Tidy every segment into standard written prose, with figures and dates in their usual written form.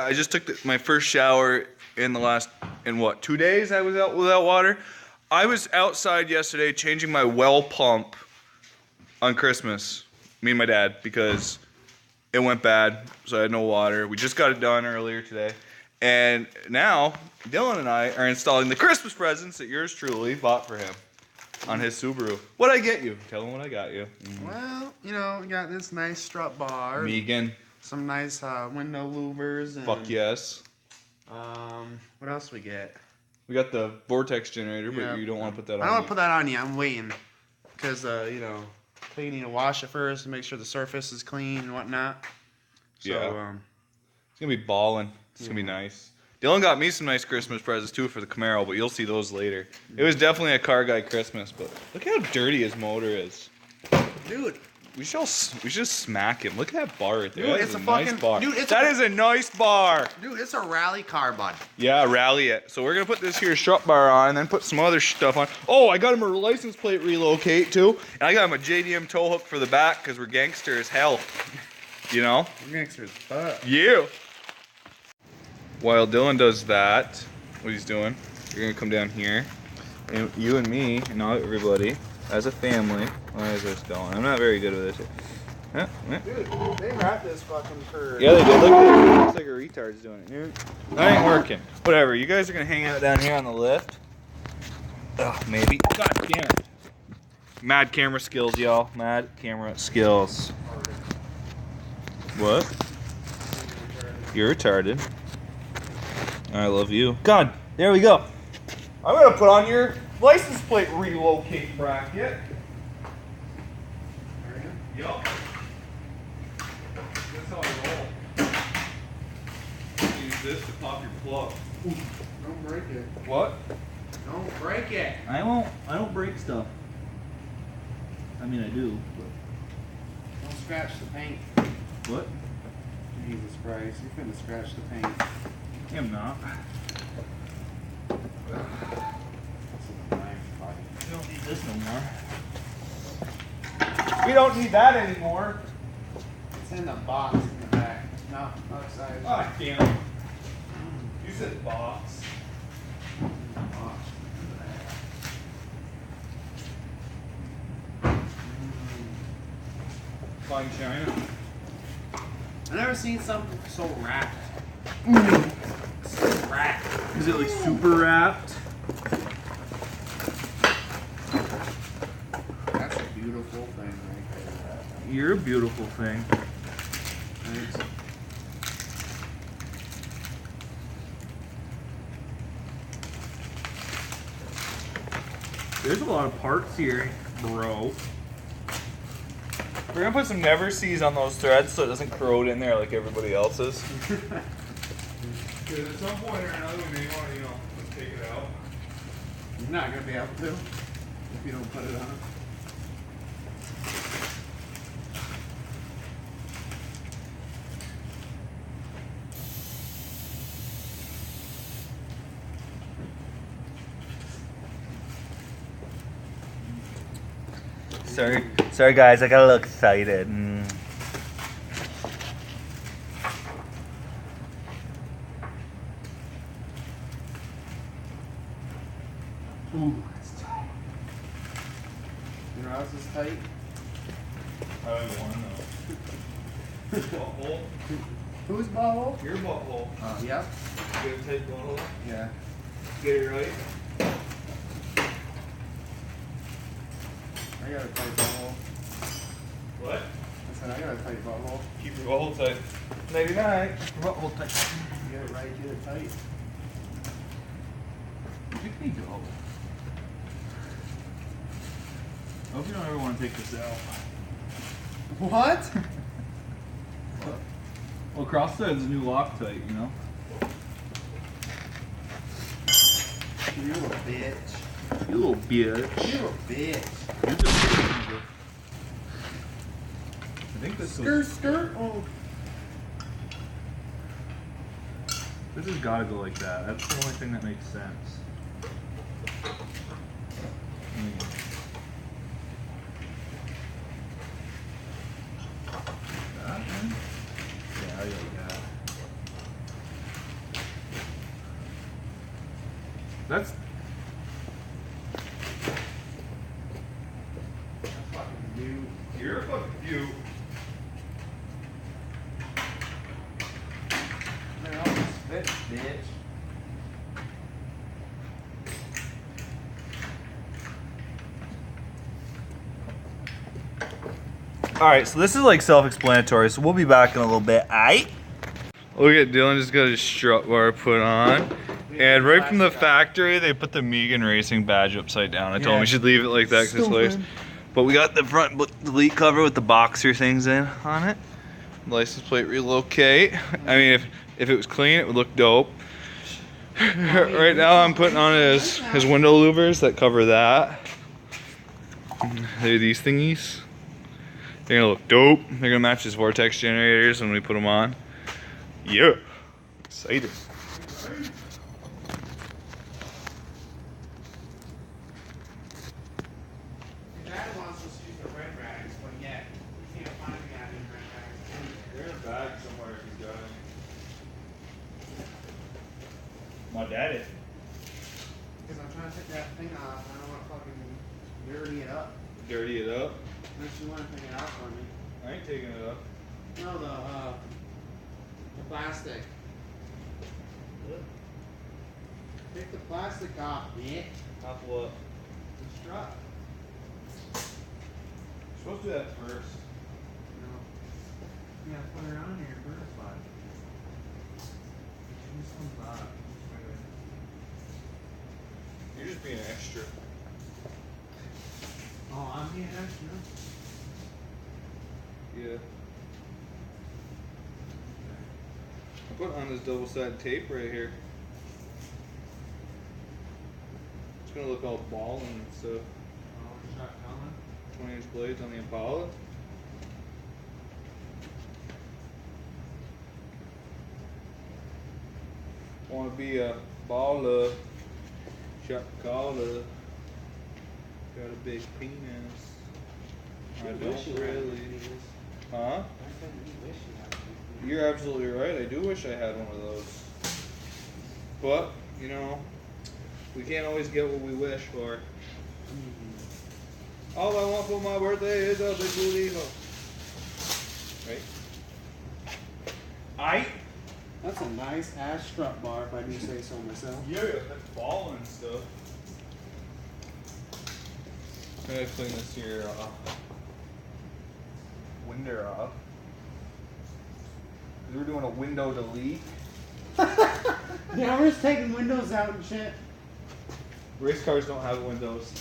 I just took my first shower in what, 2 days I was out without water. I was outside yesterday changing my well pump on Christmas, me and my dad, because it went bad, so I had no water. We just got it done earlier today. And now, Dylan and I are installing the Christmas presents that yours truly bought for him on his Subaru. What'd I get you? Tell him what I got you. Well, you know, we got this nice strut bar. Megan. Some nice window louvers. And, Fuck yes. What else we get? We got the vortex generator, but you don't want to put that on. I don't want to put that on yet. I'm waiting. Because, you know, you need to wash it first to make sure the surface is clean and whatnot. So, yeah. It's going to be balling. It's going to be nice. Dylan got me some nice Christmas presents, too, for the Camaro, but you'll see those later. It was definitely a car guy Christmas, but look how dirty his motor is. Dude. We should smack him. Look at that bar right there. Dude, that it's is a nice fucking bar. Dude, that is a nice bar. Dude, it's a rally car, bud. Yeah, rally it. So we're gonna put this here strut bar on, and then put some other stuff on. Oh, I got him a license plate relocate too, and I got him a JDM tow hook for the back because we're gangster as hell. You know? We're gangster as fuck. Yeah. While Dylan does that, what he's doing, you're gonna come down here, and you and me, and not everybody, as a family. Why is this going? I'm not very good with this. Dude, they wrapped this fucking for... Yeah, they did. Look at it. It looks like a retard's doing it, dude. That ain't working. Whatever. You guys are going to hang out down here on the lift. Ugh, maybe. God damn it. Mad camera skills, y'all. Mad camera skills. What? You're retarded. I love you. God, there we go. I'm going to put on your license plate relocate bracket. Yup. That's how I roll. Use this to pop your plug. Ooh, don't break it. What? Don't break it. I don't break stuff. I mean, I do, but... Don't scratch the paint. What? Jesus Christ, you're finna scratch the paint. I'm not. You don't need this no more. We don't need that anymore. It's in the box in the back. No, outside. Ah, damn it. You said box. Box. Fine China. I've never seen something so wrapped. So wrapped. Is it like super wrapped? That's a beautiful thing right there. You're a beautiful thing. Thanks. There's a lot of parts here, bro. We're gonna put some never sees on those threads so it doesn't corrode in there like everybody else's. Because at some point or another we may want to, you know, let's take it out. You're not gonna be able to if you don't put it on. Sorry guys, I got a little excited. Ooh, that's tight. Your house is tight? I don't want to know. Butthole? Whose butthole? Your butthole. Yep. You have a tight butthole? Yeah. Get it right? I got a tight butthole. What? I said I got a tight butthole. Keep your butthole tight. Nighty night. Butthole tight. Get it right, get it tight. Pick me go. I hope you don't ever want to take this out. What? Well, crossthread's a new Loctite, you know? You a bitch. You little bitch. You a bitch. You're just I think this Skirt. Oh. This has got to go like that. That's the only thing that makes sense. That one? Yeah, I like that. That's fucking you. you're a fucking beaut. Man, all this fits, bitch. Alright, so this is like self-explanatory, so we'll be back in a little bit. Aight? Look at Dylan just got his strut bar put on. And right from the factory, they put the Megan Racing badge upside down. I told him we should leave it like that because it's hilarious. But we got the front delete cover with the boxer things in on it. License plate relocate. I mean, if it was clean, it would look dope. Right now, I'm putting on his window louvers that cover that. They're these thingies. They're gonna look dope. They're gonna match his vortex generators when we put them on. Yeah, excited. Your dad wants us to use the red rags, but yet we can't find the goddamn red rags. They're in a bag somewhere if he's got it. My daddy. Because I'm trying to take that thing off, and I don't want to fucking dirty it up. Dirty it up. Unless you want to take it out for me. I ain't taking it up. No, the plastic. Take the plastic off, bitch. Off what? The strut. You're supposed to do that first. No. You gotta put her on here, butterfly. This one's off. You're just being extra. Oh, I'm being extra. Yeah. I put on this double-sided tape right here. It's gonna look all balling and stuff. Oh, shot coming. 20-inch blades on the Impala. Wanna be a baller. Shot caller. Got a big penis. I don't really. Huh? You're absolutely right. I do wish I had one of those. But, you know, we can't always get what we wish for. All I want for my birthday is a big booty hole. Right? That's a nice ass strut bar, if I do say so myself. Yeah, that's ball and stuff. I'm gonna clean this here window off. 'Cause we're doing a window delete. Yeah, we're just taking windows out and shit. Race cars don't have windows.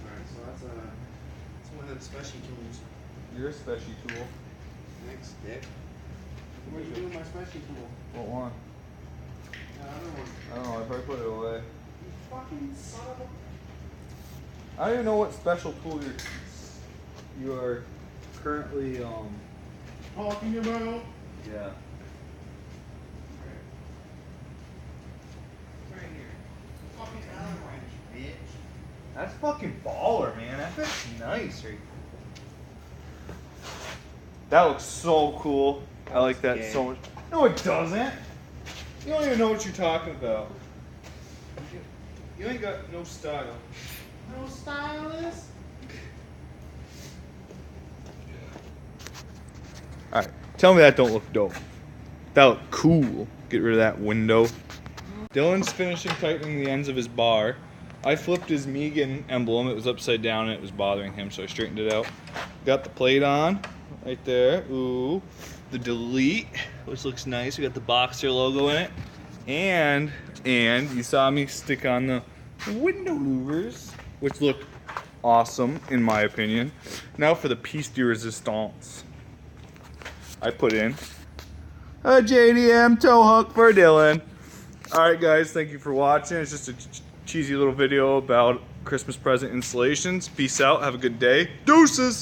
Alright, so that's one of them special tools. You're a special tool. Thanks, dick. What are you doing with my special tool? What one? The other one. I don't know, I probably put it away. You fucking son of a... I don't even know what special tool you're currently Talking about? yeah. Right here. Fucking Allen wrench, bitch. That's fucking baller, man. That fits nice. That looks so cool. I like that gay. so much. No, it doesn't. You don't even know what you're talking about. You ain't got no style. No stylist? Alright, tell me that don't look dope. That look cool. Get rid of that window. Dylan's finishing tightening the ends of his bar. I flipped his Megan emblem. It was upside down and it was bothering him, so I straightened it out. Got the plate on right there. Ooh. The delete, which looks nice. We got the Boxer logo in it. And you saw me stick on the window louvers, which look awesome in my opinion. Now for the piece de resistance. I put in a JDM tow hook for Dylan. Alright guys, thank you for watching. It's just a cheesy little video about Christmas present installations. Peace out, have a good day. Deuces!